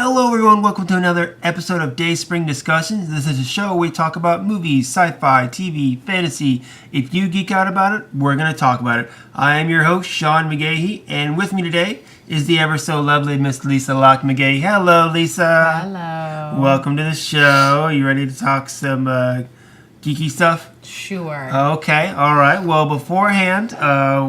Hello everyone, welcome to another episode of Dayspring Discussions. This is a show where we talk about movies, sci-fi, TV, fantasy. If you geek out about it, we're going to talk about it. I am your host, Sean McGahee, and with me today is the ever so lovely Miss Lisa Locke McGahee. Hello, Lisa. Hello. Welcome to the show. Are you ready to talk some geeky stuff? Sure. Okay, all right. Well, beforehand,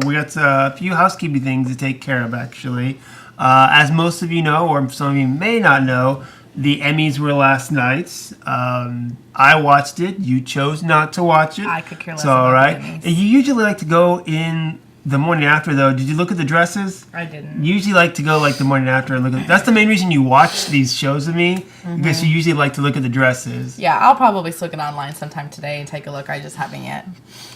we got a few housekeeping things to take care of, actually. As most of you know, or some of you may not know, the Emmys were last night. I watched it. You chose not to watch it. I could care less It's all about right. the Emmys. And you usually like to go in the morning after, though. Did you look at the dresses? I didn't. You usually like to go like the morning after and look at. That's the main reason you watch these shows with me, because you usually like to look at the dresses. Yeah, I'll probably look it online sometime today and take a look. I just haven't yet.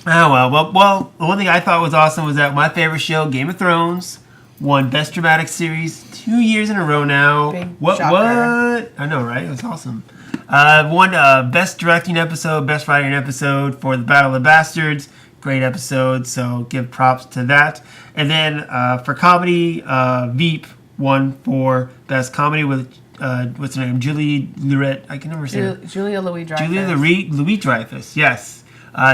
Oh well. The one thing I thought was awesome was that my favorite show, Game of Thrones, won Best Dramatic Series 2 years in a row now. Big What? shocker. I know, right? It was awesome. Won Best Directing Episode, Best Writing Episode for The Battle of the Bastards. Great episode, so give props to that. And then for comedy, Veep won for Best Comedy with, what's her name? Julie Lurette. I can never say it. Julia Louis-Dreyfus. Julia Louis-Dreyfus, yes.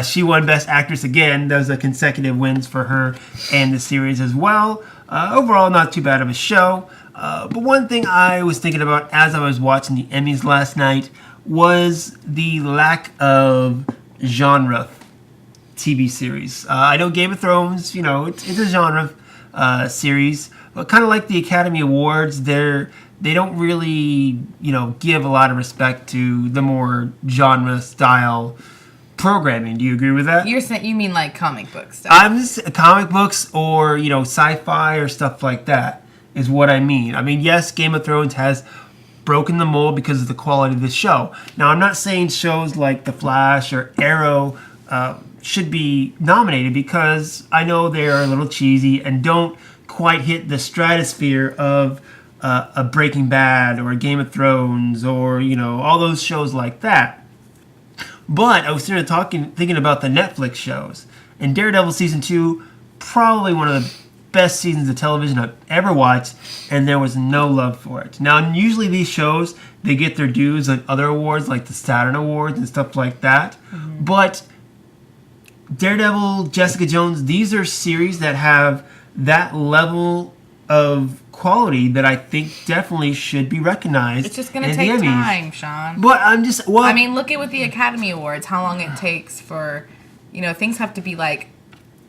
She won Best Actress again. Those are consecutive wins for her and the series as well. Overall, not too bad of a show. But one thing I was thinking about as I was watching the Emmys last night was the lack of genre TV series. I know Game of Thrones, it's a genre series, but kind of like the Academy Awards, they don't really, give a lot of respect to the more genre style programming. Do you agree with that? You mean like comic book stuff? I'm just comic books or sci-fi or stuff like that is what I mean. I mean, yes, Game of Thrones has broken the mold because of the quality of the show. Now, I'm not saying shows like The Flash or Arrow should be nominated, because I know they are a little cheesy and don't quite hit the stratosphere of a Breaking Bad or a Game of Thrones or all those shows like that. But I was sitting there thinking about the Netflix shows, and Daredevil season 2, probably one of the best seasons of television I've ever watched, and there was no love for it. Now, usually these shows, they get their dues on other awards like the Saturn Awards and stuff like that, but Daredevil, Jessica Jones, these are series that have that level of quality that I think definitely should be recognized. It's just going to take time, Sean. But I'm just... Well, I mean, look at with the Academy Awards, how long it takes for, things have to be like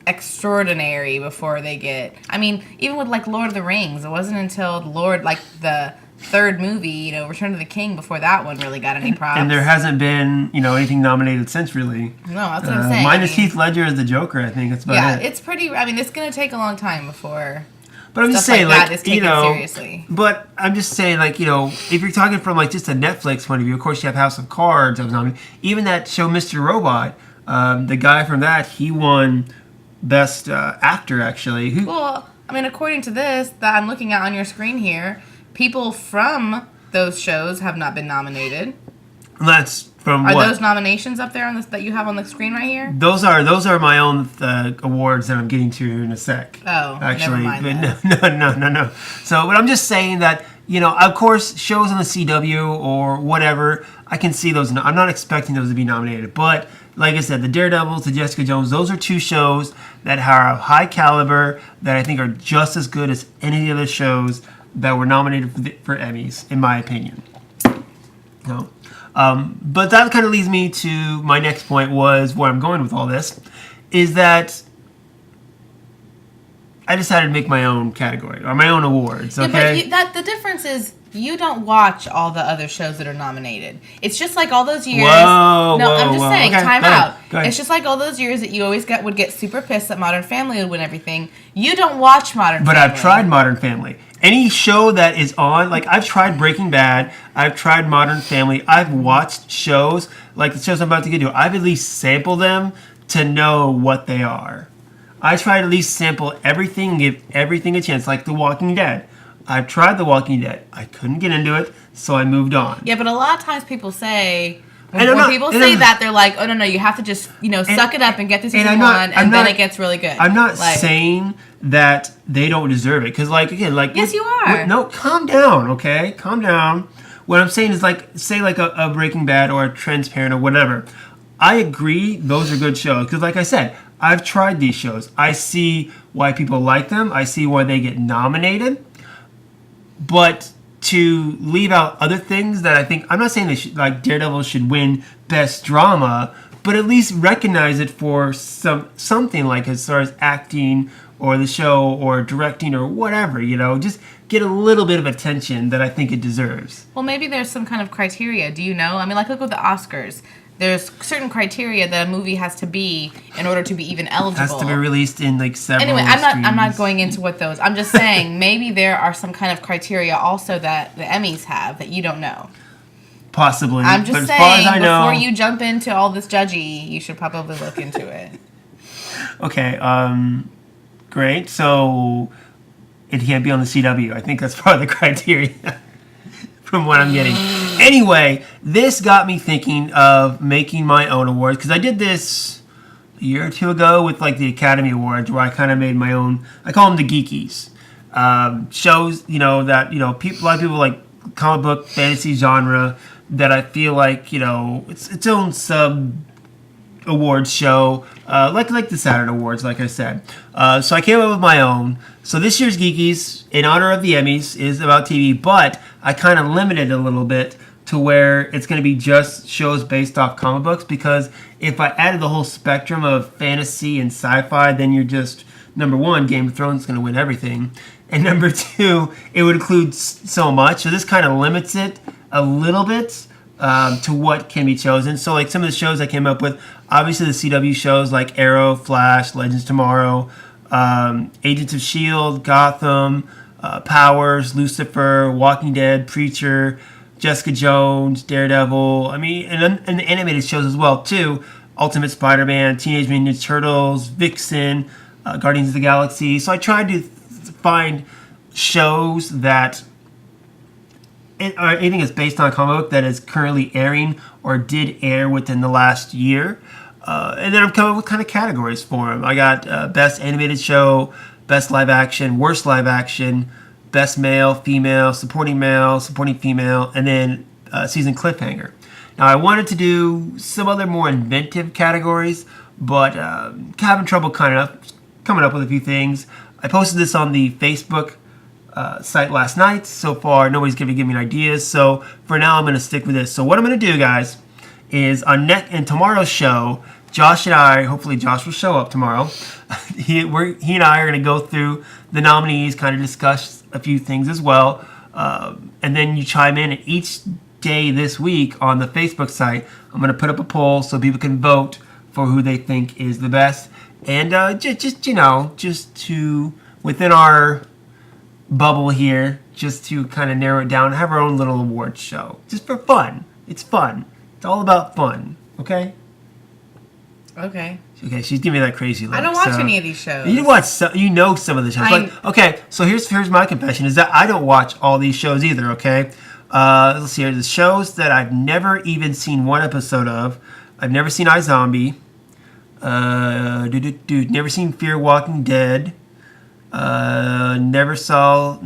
extraordinary before they get... I mean, even with like Lord of the Rings, it wasn't until the third movie, Return of the King, before that one really got any props. And there hasn't been, anything nominated since, really. No, that's what I'm saying. Minus Heath Ledger as the Joker, I think. That's about it. It's pretty... I mean, it's going to take a long time before... But I'm just saying, like that is taken seriously. But I'm just saying, if you're talking from just a Netflix point of view, of course you have House of Cards. I was nominated. Even that show, Mr. Robot, the guy from that, he won Best Actor, actually. Well, I mean, according to this that I'm looking at on your screen here, people from those shows have not been nominated. That's from Are what? those nominations up there on this that you have on the screen right here? Those are my own awards that I'm getting to in a sec. Oh, actually, never mind no. So, but I'm just saying that of course, shows on the CW or whatever, I can see those. I'm not expecting those to be nominated, but like I said, the Daredevils, the Jessica Jones, those are two shows that are high caliber that I think are just as good as any of the other shows that were nominated for Emmys, in my opinion. No. But that kind of leads me to my next point, was where I'm going with all this, is that I decided to make my own category, or my own awards, okay? Yeah, but the difference is you don't watch all the other shows that are nominated. It's just like all those years... I'm just saying, okay, time out. Go ahead. It's just like all those years that you always would get super pissed that Modern Family would win everything. You don't watch Modern Family. But I've tried Modern Family. Any show that is on, I've tried Breaking Bad, I've tried Modern Family, I've watched shows, like the shows I'm about to get to, I've at least sampled them to know what they are. I try to at least sample everything and give everything a chance, like The Walking Dead. I've tried The Walking Dead. I couldn't get into it, so I moved on. Yeah, but a lot of times people say... When people say that, they're like, oh, no, you have to just, suck it up and get this season one, and then it gets really good. I'm not saying that they don't deserve it. Because, like, again, like... Yes, you are. No, calm down, okay? Calm down. What I'm saying is, like, say, like, a Breaking Bad or a Transparent or whatever. I agree those are good shows. Because, like I said, I've tried these shows. I see why people like them. I see why they get nominated. But to leave out other things that I think... I'm not saying they should, like, Daredevil should win Best Drama, but at least recognize it for something, like, as far as acting or the show or directing or whatever, you know, just get a little bit of attention that I think it deserves. Well, maybe there's some kind of criteria. Do you know? I mean, like, look at the Oscars. There's certain criteria that a movie has to be in order to be even eligible. It has to be released in, like, several Anyway, I'm not streams. going into what those. I'm just saying maybe there are some kind of criteria also that the Emmys have that you don't know. Possibly. I'm just but saying, as far as I know, before you jump into all this judgy, you should probably look into it. Okay, great. So it can't be on the CW. I think that's part of the criteria from what I'm getting. Anyway, this got me thinking of making my own awards, because I did this a year or two ago with, like, the Academy Awards, where I kind of made my own. I call them the Geekys. Shows, you know, that, you know, a lot of people like comic book fantasy genre that I feel like, you know, it's its own sub awards show, like the Saturn Awards, like I said. So I came up with my own. So this year's Geekys, in honor of the Emmys, is about TV, but I kind of limited it a little bit to where it's going to be just shows based off comic books, because if I added the whole spectrum of fantasy and sci-fi, then you're just, number one, Game of Thrones is going to win everything, and number two, it would include so much. So this kind of limits it a little bit to what can be chosen. So, like, some of the shows I came up with, obviously the CW shows like Arrow, Flash, Legends of Tomorrow, Agents of S.H.I.E.L.D., Gotham, Powers, Lucifer, Walking Dead, Preacher, Jessica Jones, Daredevil. I mean, and the animated shows as well, too. Ultimate Spider-Man, Teenage Mutant Ninja Turtles, Vixen, Guardians of the Galaxy. So I tried to find shows that or anything that's based on a comic book that is currently airing or did air within the last year. And then I'm coming up with kind of categories for them. I got Best Animated Show, Best Live Action, Worst Live Action, Best Male, Female, Supporting Female, and then Season Cliffhanger. Now, I wanted to do some other more inventive categories, but having trouble coming up with a few things. I posted this on the Facebook site last night. So far, nobody's going to give me ideas. So for now, I'm going to stick with this. So what I'm going to do, guys, is in tomorrow's show, Josh and I, hopefully Josh will show up tomorrow. He and I are going to go through the nominees, kind of discuss a few things as well. And then you chime in. And each day this week on the Facebook site, I'm going to put up a poll so people can vote for who they think is the best. And just to, within our bubble here, just to kind of narrow it down, have our own little awards show. Just for fun. It's fun. It's all about fun. Okay? Okay. Okay, she's giving me that crazy look. I don't watch any of these shows. You watch some of the shows. Okay, so here's my confession, is that I don't watch all these shows either, okay? Let's see here. The shows that I've never even seen one episode of. I've never seen iZombie. Never seen Fear Walking Dead. Never saw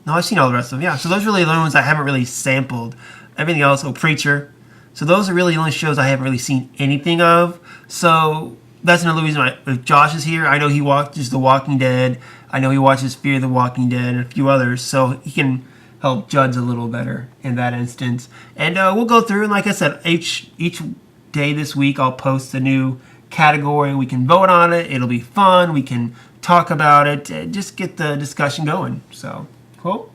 I've seen all the rest of them. Yeah, so those are really the only ones I haven't really sampled. Everything else, Preacher. So those are really the only shows I haven't really seen anything of. So that's another reason why, if Josh is here, I know he watches The Walking Dead. I know he watches Fear the Walking Dead and a few others. So he can help judge a little better in that instance. And we'll go through, and like I said, each day this week I'll post a new category. We can vote on it. It'll be fun. We can talk about it and just get the discussion going. So, cool?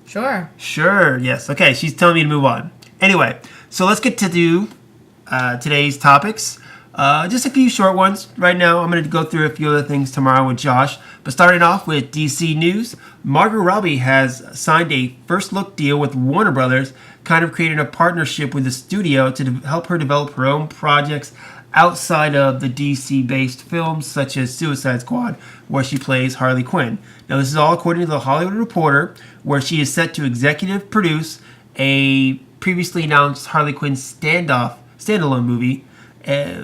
Sure, yes. Okay, she's telling me to move on. Anyway, so let's get to do today's topics. Just a few short ones. Right now, I'm going to go through a few other things tomorrow with Josh. But starting off with DC news, Margot Robbie has signed a first-look deal with Warner Brothers, kind of creating a partnership with the studio to help her develop her own projects outside of the DC-based films, such as Suicide Squad, where she plays Harley Quinn. Now, this is all according to The Hollywood Reporter, where she is set to executive produce a previously announced Harley Quinn standalone movie,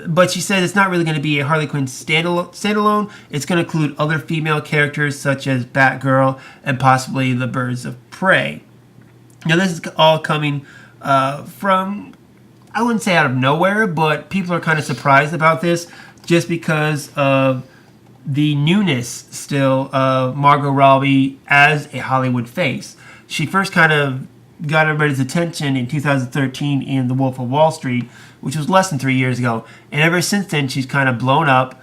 But she says it's not really going to be a Harley Quinn standalone. It's going to include other female characters such as Batgirl and possibly the Birds of Prey. Now, this is all coming from, I wouldn't say out of nowhere, but people are kind of surprised about this just because of the newness still of Margot Robbie as a Hollywood face. She first kind of got everybody's attention in 2013 in The Wolf of Wall Street, which was less than 3 years ago. And ever since then, she's kind of blown up.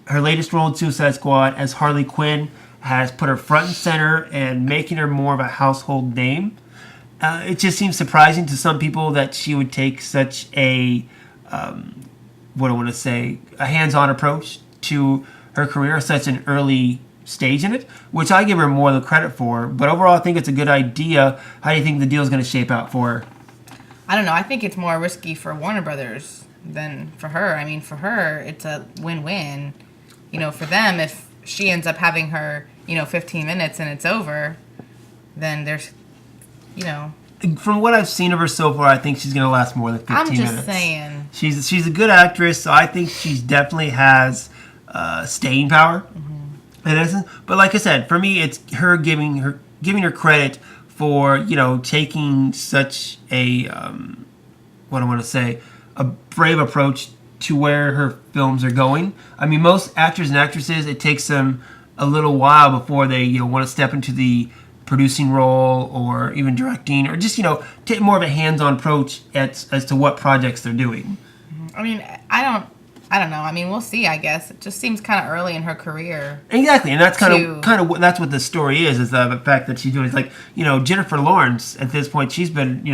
Her latest role in Suicide Squad as Harley Quinn has put her front and center and making her more of a household name. It just seems surprising to some people that she would take such a, what I want to say, a hands-on approach to her career, such an early stage in it, which I give her more than credit for. But overall, I think it's a good idea. How do you think the deal is going to shape out for her? I don't know. I think it's more risky for Warner Brothers than for her. I mean, for her, it's a win-win. You know, for them, if she ends up having her, 15 minutes and it's over, then there's, From what I've seen of her so far, I think she's going to last more than 15 minutes. I'm just saying. She's a good actress, so I think she definitely has staying power. But like I said, for me, it's her giving her credit for taking such a what I want to say, a brave approach to where her films are going. I mean, most actors and actresses, it takes them a little while before they want to step into the producing role or even directing, or just take more of a hands-on approach as to what projects they're doing. I mean, I don't know. I mean, we'll see. I guess it just seems kind of early in her career. Exactly, and that's kind of that's what the story is the fact that she's doing. It's like Jennifer Lawrence at this point. She's been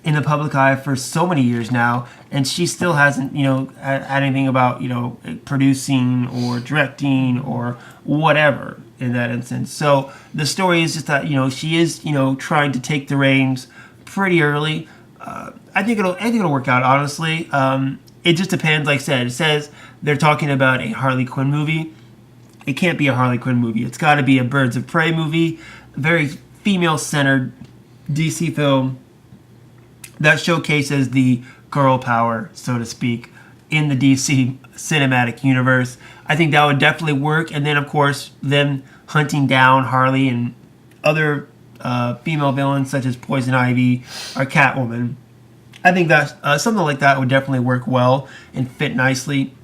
in the public eye for so many years now, and she still hasn't had anything about producing or directing or whatever in that instance. So the story is just that she is trying to take the reins pretty early. I think it'll work out, honestly. It just depends. Like I said, it says they're talking about a Harley Quinn movie. It can't be a Harley Quinn movie. It's got to be a Birds of Prey movie, a very female-centered DC film that showcases the girl power, so to speak, in the DC cinematic universe. I think that would definitely work. And then, of course, them hunting down Harley and other female villains such as Poison Ivy or Catwoman. I think that something like that would definitely work well and fit nicely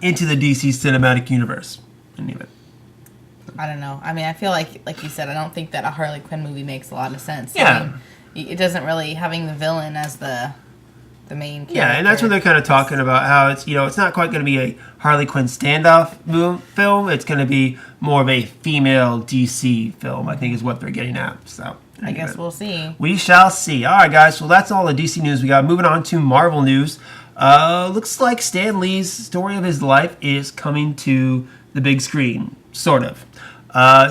into the DC cinematic universe. I don't know. I mean, I feel like you said, I don't think that a Harley Quinn movie makes a lot of sense. Yeah. I mean, it doesn't really, having the villain as the main character. Yeah, and that's what they're kind of talking about, how it's it's not quite going to be a Harley Quinn standoff film. It's going to be more of a female DC film, I think is what they're getting at. So I guess we'll see. We shall see. All right, guys. Well, that's all the DC news we got. Moving on to Marvel news. Looks like Stan Lee's story of his life is coming to the big screen, sort of.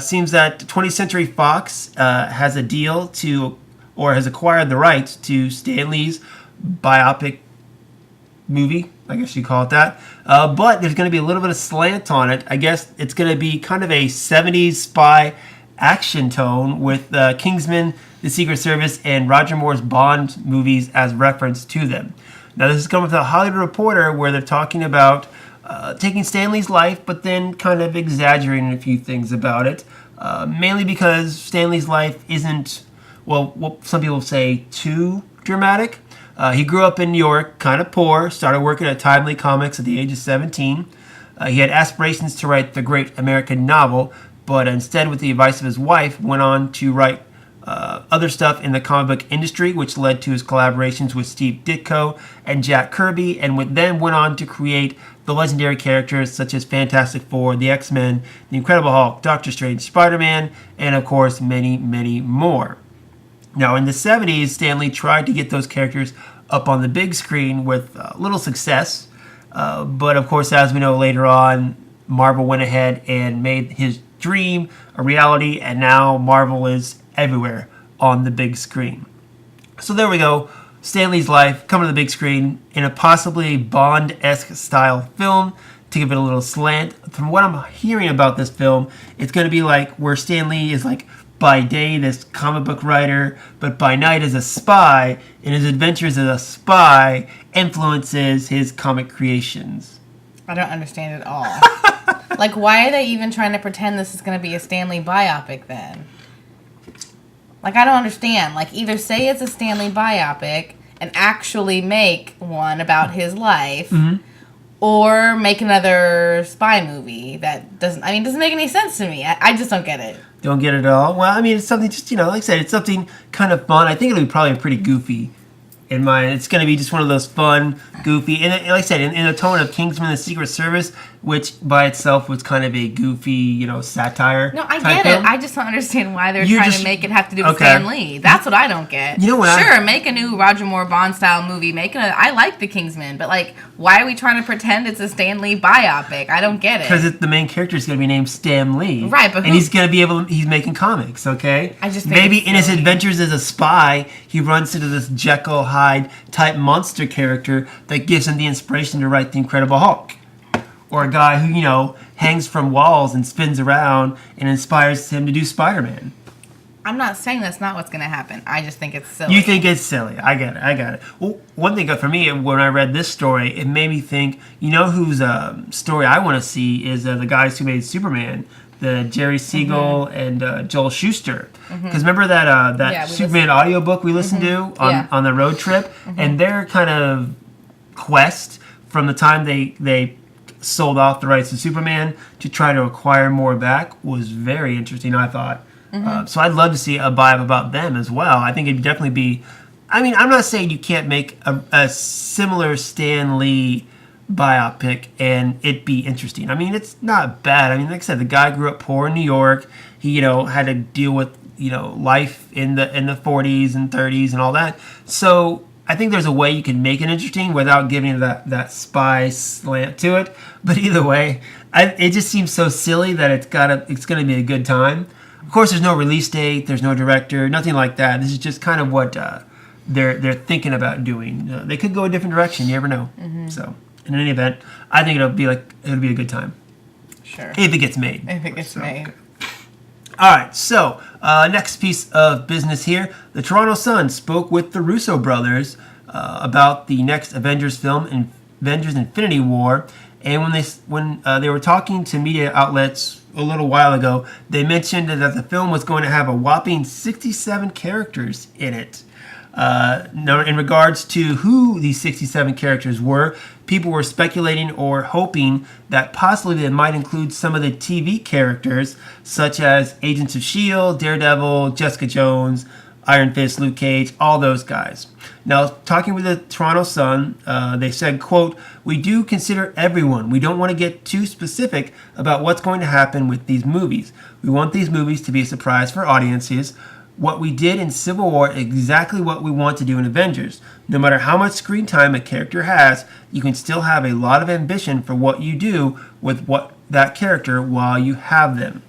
Seems that 20th Century Fox has a deal or has acquired the rights to Stan Lee's biopic movie, I guess you call it that. But there's going to be a little bit of slant on it. I guess it's going to be kind of a 70s spy action tone with Kingsman, The Secret Service, and Roger Moore's Bond movies as reference to them. Now, this is coming from the Hollywood Reporter, where they're talking about taking Stan Lee's life, but then kind of exaggerating a few things about it. Mainly because Stan Lee's life isn't, well, what some people say, too dramatic. He grew up in New York, kind of poor, started working at Timely Comics at the age of 17. He had aspirations to write the great American novel, but instead, with the advice of his wife, went on to write other stuff in the comic book industry, which led to his collaborations with Steve Ditko and Jack Kirby, and then went on to create the legendary characters such as Fantastic Four, the X-Men, the Incredible Hulk, Doctor Strange, Spider-Man, and of course, many, many more. Now, in the 70s, Stan Lee tried to get those characters up on the big screen with little success, but of course, as we know later on, Marvel went ahead and made his dream a reality, and now Marvel is everywhere on the big screen. So there we go. Stan Lee's life coming to the big screen in a possibly Bond-esque style film to give it a little slant. From what I'm hearing about this film, it's going to be like where Stan Lee is like by day this comic book writer, but by night as a spy, and his adventures as a spy influences his comic creations. I don't understand at all. Like, why are they even trying to pretend this is going to be a Stan Lee biopic then? Like, I don't understand. Like, either say it's a Stan Lee biopic and actually make one about his life, or make another spy movie that doesn't make any sense to me. I just don't get it. Don't get it at all? Well, I mean, it's something just, like I said, it's something kind of fun. I think it'll be probably pretty goofy in mind. It's going to be just one of those fun, goofy, and like I said, in the tone of Kingsman: The Secret Service, which by itself was kind of a goofy, satire. No, I get film. it. I just don't understand why they're trying to make it have to do with Stan Lee. That's what I don't get. You know what? Sure, make a new Roger Moore Bond style movie. I like the Kingsman, but like, why are we trying to pretend it's a Stan Lee biopic? I don't get it. Because the main character is going to be named Stan Lee, right? But and he's going to be he's making comics. Okay, I just think maybe in his adventures as a spy, he runs into this Jekyll Hyde type monster character that gives him the inspiration to write the Incredible Hulk. Or a guy who, hangs from walls and spins around and inspires him to do Spider-Man. I'm not saying that's not what's going to happen. I just think it's silly. You think it's silly. I get it. Well, one thing for me, when I read this story, it made me think, whose story I want to see is the guys who made Superman, the Jerry Siegel and Joel Shuster. Because remember that Superman audiobook we listened to on the road trip? And their kind of quest from the time they sold off the rights to Superman to try to acquire more back was very interesting, I thought. So I'd love to see a bio about them as well. I think it'd definitely be... I mean, I'm not saying you can't make a similar Stan Lee biopic and it be interesting. I mean, it's not bad. I mean, like I said, the guy grew up poor in New York. He, had to deal with, life in the 40s and 30s and all that. So I think there's a way you can make it interesting without giving it that spy slant to it. But either way, it just seems so silly that it's going to be a good time. Of course, there's no release date, there's no director, nothing like that. This is just kind of what they're thinking about doing. They could go a different direction. You never know. So, in any event, I think it'll be a good time. Sure. If it gets made. If it gets made. Okay. All right, so next piece of business here. The Toronto Sun spoke with the Russo Brothers about the next Avengers film, Avengers Infinity War. And when they were talking to media outlets a little while ago, they mentioned that the film was going to have a whopping 67 characters in it. Now, in regards to who these 67 characters were, people were speculating or hoping that possibly they might include some of the TV characters, such as Agents of S.H.I.E.L.D., Daredevil, Jessica Jones, Iron Fist, Luke Cage, all those guys. Now, talking with the Toronto Sun, they said, quote, "We do consider everyone. We don't want to get too specific about what's going to happen with these movies. We want these movies to be a surprise for audiences. What we did in Civil War is exactly what we want to do in Avengers. No matter how much screen time a character has, you can still have a lot of ambition for what you do with that character while you have them."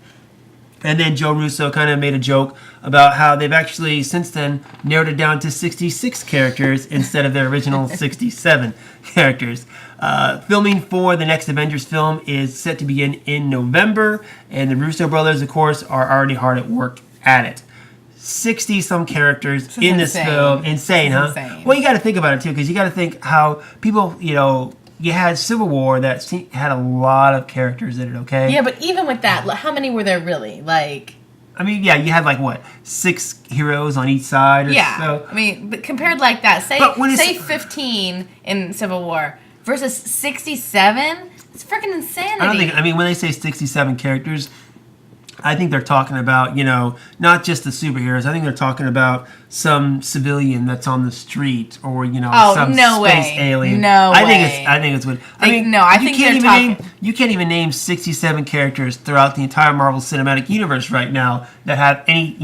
And then Joe Russo kind of made a joke about how they've actually since then narrowed it down to 66 characters instead of their original 67 characters. Filming for the next Avengers film is set to begin in November, and the Russo brothers, of course, are already hard at work at it. 60-some characters in this film. Insane, huh? Insane. Well, you got to think about it, too, because you got to think how people, you had Civil War that had a lot of characters in it, okay? Yeah, but even with that, how many were there really? I mean, yeah, you had 6 heroes on each side or so. I mean, but compared like that, say 15 in Civil War versus 67, it's freaking insanity. When they say 67 characters, I think they're talking about, not just the superheroes. I think they're talking about some civilian that's on the street or, some space alien. I think it's what... You can't even name 67 characters throughout the entire Marvel Cinematic Universe right now that have any,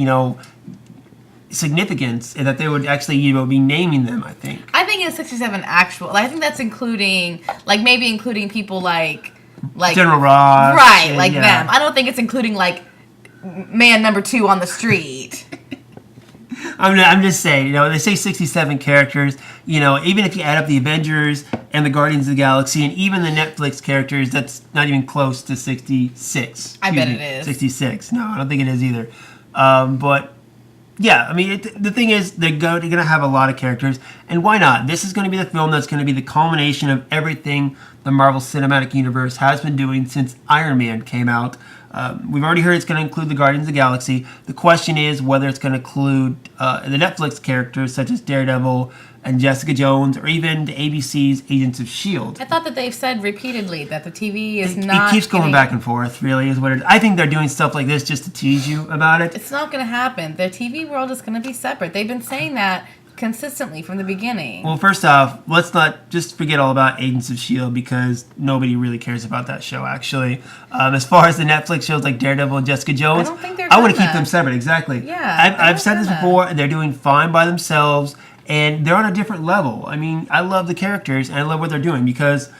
significance and that they would actually, be naming them, I think. I think it's 67 actual. I think that's including, maybe including people like General Ross. Right, them. I don't think it's including, man number 2 on the street. I'm just saying, they say 67 characters, even if you add up the Avengers and the Guardians of the Galaxy and even the Netflix characters, that's not even close to 66. I bet it is. 66. No, I don't think it is either. But yeah, I mean, the thing is, they're going to have a lot of characters, and why not? This is going to be the film that's going to be the culmination of everything the Marvel Cinematic Universe has been doing since Iron Man came out. We've already heard it's going to include the Guardians of the Galaxy. The question is whether it's going to include the Netflix characters such as Daredevil and Jessica Jones, or even the ABC's Agents of S.H.I.E.L.D. I thought that they've said repeatedly that the TV is It not. keeps going back and forth, really, is what it is. I think they're doing stuff like this just to tease you about it. It's not going to happen. The TV world is going to be separate. They've been saying that consistently from the beginning. Well, first off, let's not just forget all about Agents of S.H.I.E.L.D. because nobody really cares about that show, actually. As far as the Netflix shows like Daredevil and Jessica Jones, I don't think they're I want to gonna. keep them separate, exactly. Yeah, I've said this gonna. before, they're doing fine by themselves, and they're on a different level. I mean, I love the characters, and I love what they're doing, because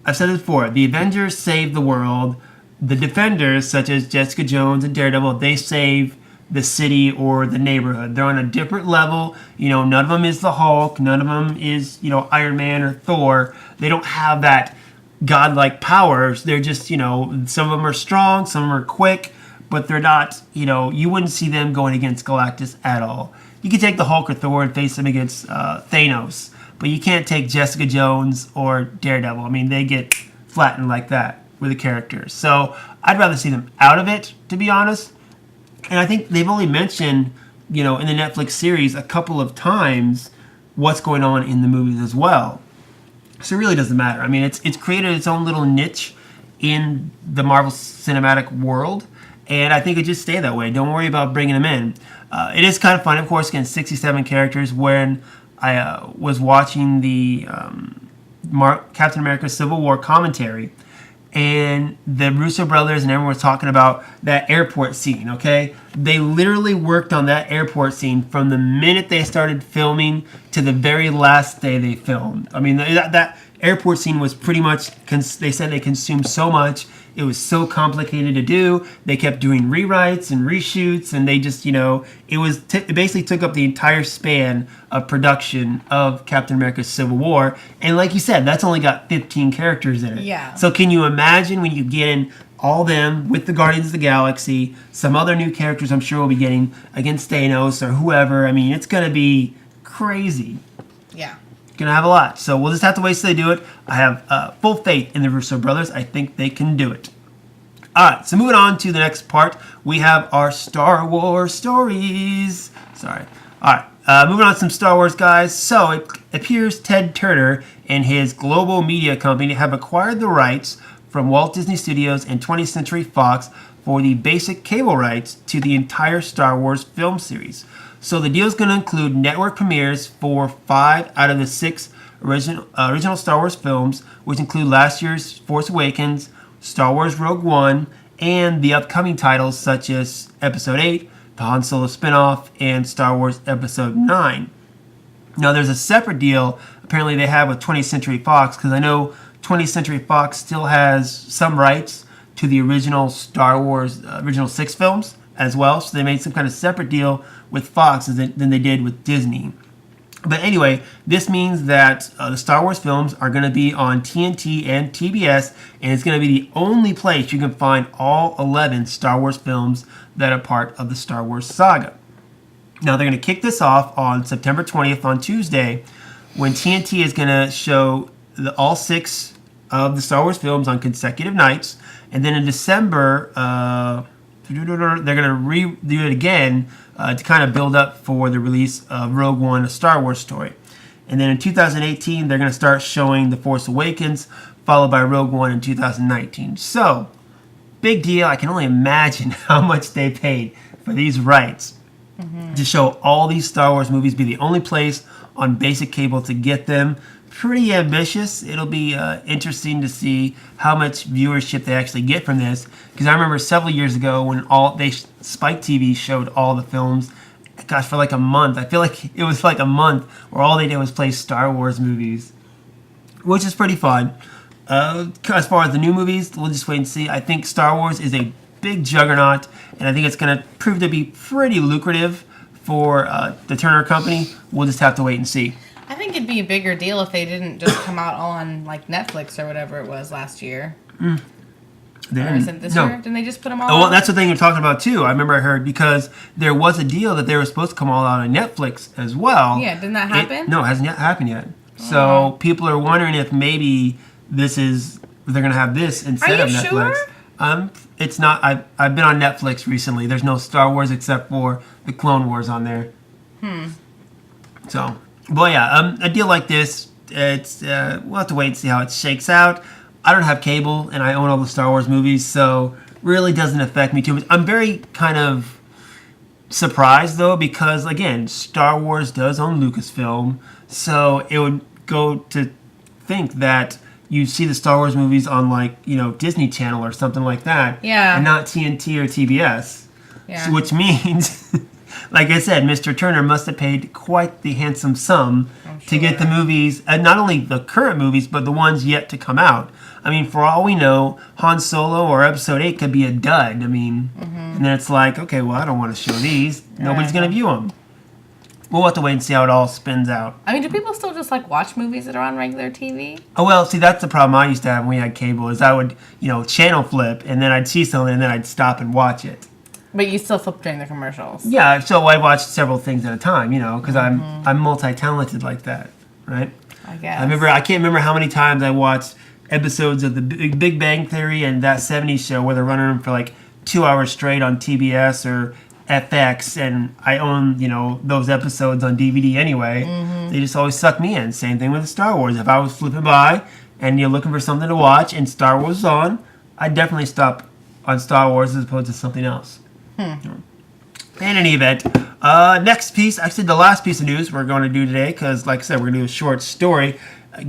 I've said this before, the Avengers save the world, the Defenders, such as Jessica Jones and Daredevil, they save the city or the neighborhood. They're on a different level. You know, none of them is the Hulk. None of them is, Iron Man or Thor. They don't have that godlike powers. They're just, some of them are strong, some of them are quick, but they're not, you wouldn't see them going against Galactus at all. You could take the Hulk or Thor and face them against Thanos, but you can't take Jessica Jones or Daredevil. I mean, they get flattened like that with the characters. So I'd rather see them out of it, to be honest. And I think they've only mentioned, in the Netflix series a couple of times what's going on in the movies as well. So it really doesn't matter. I mean, it's created its own little niche in the Marvel Cinematic world, and I think it just stay that way. Don't worry about bringing them in. It is kind of fun, of course, again, 67 characters. When I was watching the Captain America Civil War commentary, and the Russo Brothers and everyone was talking about that airport scene, okay? They literally worked on that airport scene from the minute they started filming to the very last day they filmed. I mean, that airport scene was pretty much, they said they consumed so much. It was so complicated to do. They kept doing rewrites and reshoots, and they just, it basically took up the entire span of production of Captain America's Civil War. And like you said, that's only got 15 characters in it. Yeah. So can you imagine when you get in all them with the Guardians of the Galaxy, some other new characters I'm sure we'll be getting against Thanos or whoever. I mean, it's going to be crazy. Yeah. Gonna have a lot, so we'll just have to wait till they do it. I have full faith in the Russo brothers. I think they can do it. All right, so moving on to the next part, we have our Star Wars stories. Sorry. All right, moving on to some Star Wars, guys. So it appears Ted Turner and his global media company have acquired the rights from Walt Disney Studios and 20th Century Fox for the basic cable rights to the entire Star Wars film series. So the deal is going to include network premieres for 5 out of the 6 original Star Wars films, which include last year's Force Awakens, Star Wars Rogue One, and the upcoming titles such as Episode 8, the Han Solo spinoff, and Star Wars Episode 9. Now there's a separate deal apparently they have with 20th Century Fox, because I know 20th Century Fox still has some rights to the original Star Wars, original 6 films as well, so they made some kind of separate deal with Fox than they did with Disney. But anyway, this means that the Star Wars films are going to be on TNT and TBS, and it's going to be the only place you can find all 11 Star Wars films that are part of the Star Wars saga. Now, they're going to kick this off on September 20th on Tuesday, when TNT is going to show all 6 of the Star Wars films on consecutive nights, and then in December, they're going to redo it again to kind of build up for the release of Rogue One, A Star Wars Story. And then in 2018, they're going to start showing The Force Awakens, followed by Rogue One in 2019. So, big deal. I can only imagine how much they paid for these rights to show all these Star Wars movies, be the only place on basic cable to get them. Pretty ambitious. It'll be interesting to see how much viewership they actually get from this. Because I remember several years ago when Spike TV showed all the films. Gosh, for like a month. I feel like it was like a month where all they did was play Star Wars movies, which is pretty fun. As far as the new movies, we'll just wait and see. I think Star Wars is a big juggernaut, and I think it's going to prove to be pretty lucrative for the Turner Company. We'll just have to wait and see. I think it'd be a bigger deal if they didn't just come out on like Netflix or whatever it was last year. Or is it this year? Didn't they just put them all Oh, well, out? that's the thing you're talking about, too. I remember I heard because there was a deal that they were supposed to come all out on Netflix as well. Yeah, didn't that happen? No, it hasn't yet happened yet. So people are wondering if maybe they're going to have this instead of Netflix. Sure? It's not. I've been on Netflix recently. There's no Star Wars except for the Clone Wars on there. So, but yeah, a deal like this, we'll have to wait and see how it shakes out. I don't have cable, and I own all the Star Wars movies, so really doesn't affect me too much. I'm very kind of surprised, though, because, again, Star Wars does own Lucasfilm, so it would go to think that you see the Star Wars movies on, like, Disney Channel or something like that, and not TNT or TBS, which means, like I said, Mr. Turner must have paid quite the handsome sum to get the movies, and not only the current movies, but the ones yet to come out. I mean, for all we know, Han Solo or Episode 8 could be a dud. I mean, and then it's like, okay, well, I don't want to show these. Nobody's going to view them. We'll have to wait and see how it all spins out. I mean, do people still just, like, watch movies that are on regular TV? Oh, well, see, that's the problem I used to have when we had cable, is I would, channel flip, and then I'd see something, and then I'd stop and watch it. But you still flip during the commercials. Yeah, so I watch several things at a time, because I'm multi-talented like that, right? I guess. I can't remember how many times I watched episodes of the Big Bang Theory and that 70s show where they're running them for like 2 hours straight on TBS or FX, and I own, those episodes on DVD anyway. They just always suck me in. Same thing with Star Wars. If I was flipping by and you're looking for something to watch and Star Wars is on, I'd definitely stop on Star Wars as opposed to something else. In any event, next piece, actually the last piece of news we're going to do today, because like I said, we're going to do a short story.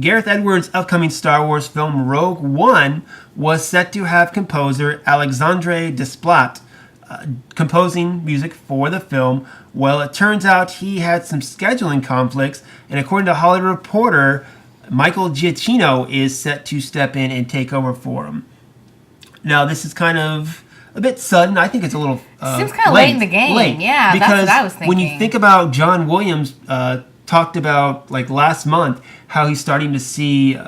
Gareth Edwards' upcoming Star Wars film Rogue One was set to have composer Alexandre Desplat composing music for the film. Well, it turns out he had some scheduling conflicts, and according to Hollywood Reporter, Michael Giacchino is set to step in and take over for him. Now, this is kind of a bit sudden. I think it's a little seems kind of late in the game. Yeah, because that's what I was thinking. When you think about John Williams talked about, like, last month, how he's starting to see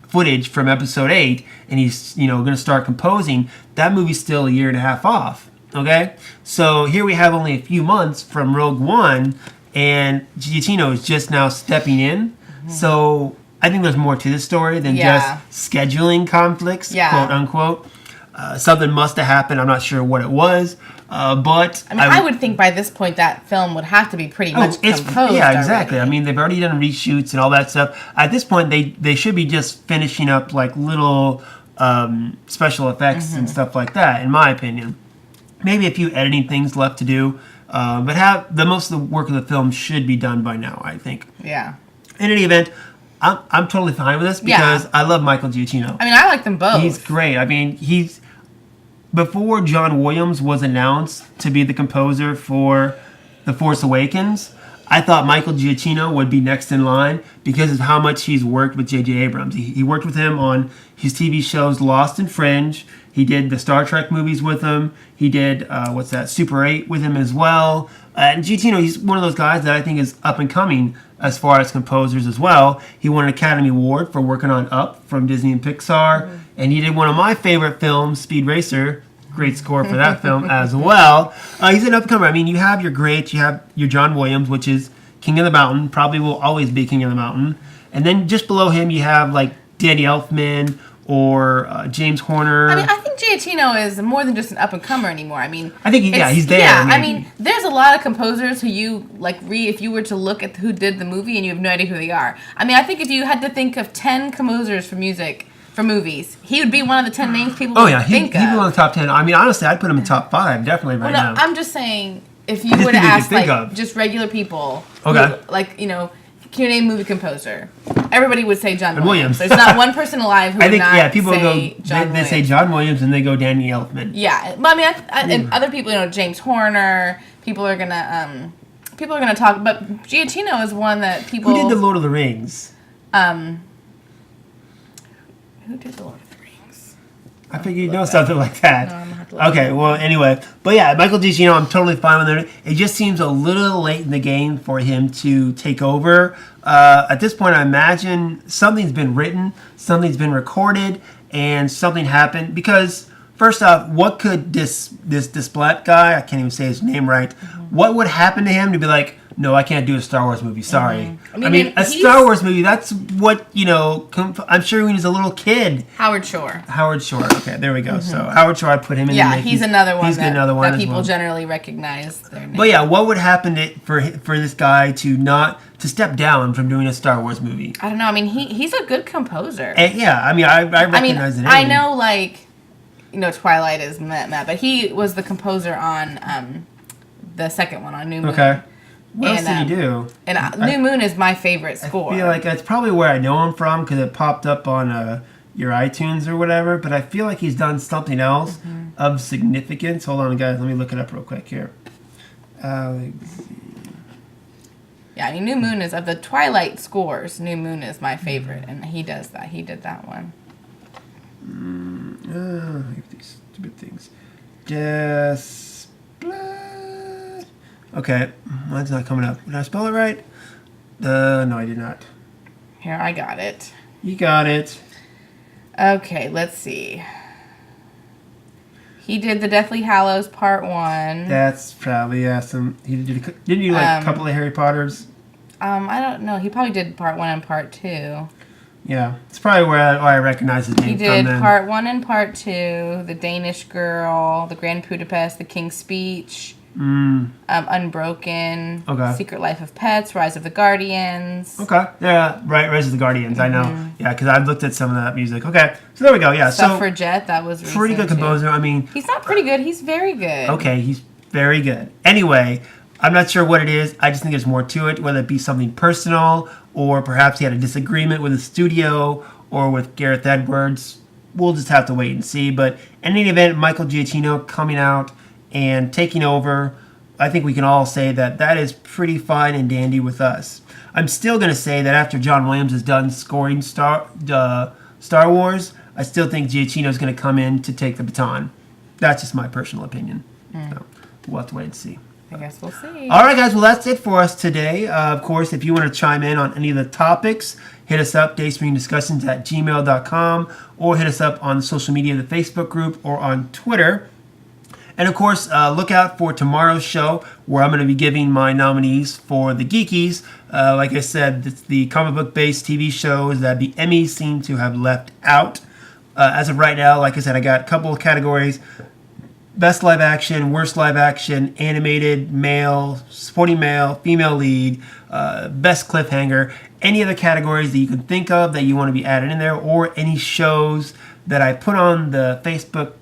footage from Episode 8, and he's, going to start composing. That movie's still a year and a half off, okay? So here we have only a few months from Rogue One, and Giacchino is just now stepping in. So I think there's more to this story than just scheduling conflicts, quote unquote. Something must have happened. I'm not sure what it was, but I mean, I would think by this point that film would have to be pretty much composed. Yeah, exactly. Already. I mean, they've already done reshoots and all that stuff. At this point, they should be just finishing up like little special effects and stuff like that, in my opinion. Maybe a few editing things left to do, but most of the work of the film should be done by now, I think. Yeah. In any event, I'm totally fine with this because I love Michael Giacchino. I mean, I like them both. He's great. I mean, before John Williams was announced to be the composer for The Force Awakens, I thought Michael Giacchino would be next in line because of how much he's worked with J.J. Abrams. He worked with him on his TV shows Lost and Fringe. He did the Star Trek movies with him. He did, Super 8 with him as well. And Giacchino, he's one of those guys that I think is up and coming as far as composers as well. He won an Academy Award for working on Up from Disney and Pixar. And he did one of my favorite films, Speed Racer. Great score for that film as well. He's an up-and-comer. I mean, you have your greats. You have your John Williams, which is King of the Mountain. Probably will always be King of the Mountain. And then just below him, you have, like, Danny Elfman or James Horner. I mean, I think Giacchino is more than just an up-and-comer anymore. I mean, I think, he's there. Yeah, I mean, there's a lot of composers who you, like, if you were to look at who did the movie and you have no idea who they are. I mean, I think if you had to think of 10 composers for music, for movies, he would be one of the 10 names people would think of. He'd be one of the top 10. I mean, honestly, I'd put him in top 5, definitely now. I'm just saying, if you were to ask, like, just regular people, who, like, can you name a movie composer? Everybody would say John Williams. There's not one person alive who would not people say John Williams. They say John Williams and they go Danny Elfman. Yeah, but I mean, and other people, James Horner. People are gonna talk, but Giacchino is one that people. Who did the Lord of the Rings? Who did the Lord of the Rings? I figured you'd know something like that. No, I'm gonna have to look Okay, well, anyway. But yeah, Michael Giacchino, I'm totally fine with it. It just seems a little late in the game for him to take over. At this point, I imagine something's been written, something's been recorded, and something happened. Because first off, what could this Desplat guy, I can't even say his name right, what would happen to him to be like, no, I can't do a Star Wars movie. Sorry. I mean a Star Wars movie, that's what, I'm sure when he was a little kid. Howard Shore. Okay, there we go. So Howard Shore, I put him in. Yeah, he's another one that people well. generally recognize their name. But yeah, what would happen for this guy to step down from doing a Star Wars movie? I don't know. I mean, he's a good composer. And, yeah, I mean, I recognize the name. I know, like, Twilight is meh, but he was the composer on the second one, on New Moon. Okay. What else did he do? And New Moon is my favorite score. I feel like that's probably where I know him from because it popped up on your iTunes or whatever. But I feel like he's done something else of significance. Hold on, guys. Let me look it up real quick here. Yeah, I mean, New Moon is, of the Twilight scores, New Moon is my favorite. And he does that. He did that one. These stupid things. Okay, mine's not coming up. Did I spell it right? No, I did not. Here, I got it. You got it. Okay, let's see. He did the Deathly Hallows Part 1. That's probably didn't you like a couple of Harry Potters? I don't know. He probably did Part 1 and Part 2. Yeah, it's probably where I recognize his name. He did Part 1 and Part 2, The Danish Girl, The Grand Budapest, The King's Speech, Unbroken, Secret Life of Pets, Rise of the Guardians. Okay, yeah, right, Rise of the Guardians, I know. Yeah, because I've looked at some of that music. Okay, so there we go, yeah. Suffragette, that was recent, pretty good composer, too. I mean... He's not pretty good, he's very good. Okay, he's very good. Anyway, I'm not sure what it is, I just think there's more to it, whether it be something personal, or perhaps he had a disagreement with the studio, or with Gareth Edwards. We'll just have to wait and see, but in any event, Michael Giacchino coming out and taking over, I think we can all say that is pretty fine and dandy with us. I'm still going to say that after John Williams is done scoring Star Wars, I still think Giacchino is going to come in to take the baton. That's just my personal opinion. So we'll have to wait and see. I guess we'll see. All right, guys. Well, that's it for us today. Of course, if you want to chime in on any of the topics, hit us up, dayspringdiscussions@gmail.com, or hit us up on social media, the Facebook group, or on Twitter. And, of course, look out for tomorrow's show where I'm going to be giving my nominees for the Geekys. Like I said, it's the comic book-based TV shows that the Emmys seem to have left out. As of right now, like I said, I got a couple of categories. Best live action, worst live action, animated, male, supporting male, female lead, best cliffhanger. Any other categories that you can think of that you want to be added in there, or any shows that I put on the Facebook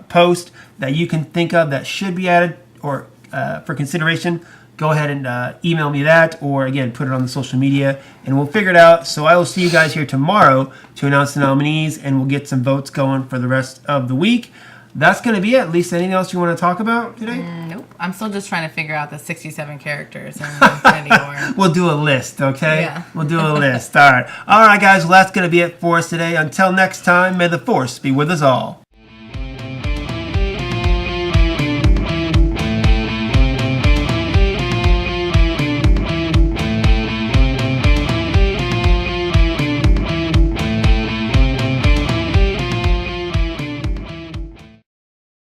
post that you can think of that should be added or for consideration, go ahead and email me that, or again, put it on the social media and we'll figure it out. So I will see you guys here tomorrow to announce the nominees, and we'll get some votes going for the rest of the week. That's going to be it. Lisa, anything else you want to talk about today? Nope. I'm still just trying to figure out the 67 characters in Infinity War. We'll do a list, okay? Yeah. We'll do a list. All right. All right, guys. Well, that's going to be it for us today. Until next time, may the Force be with us all.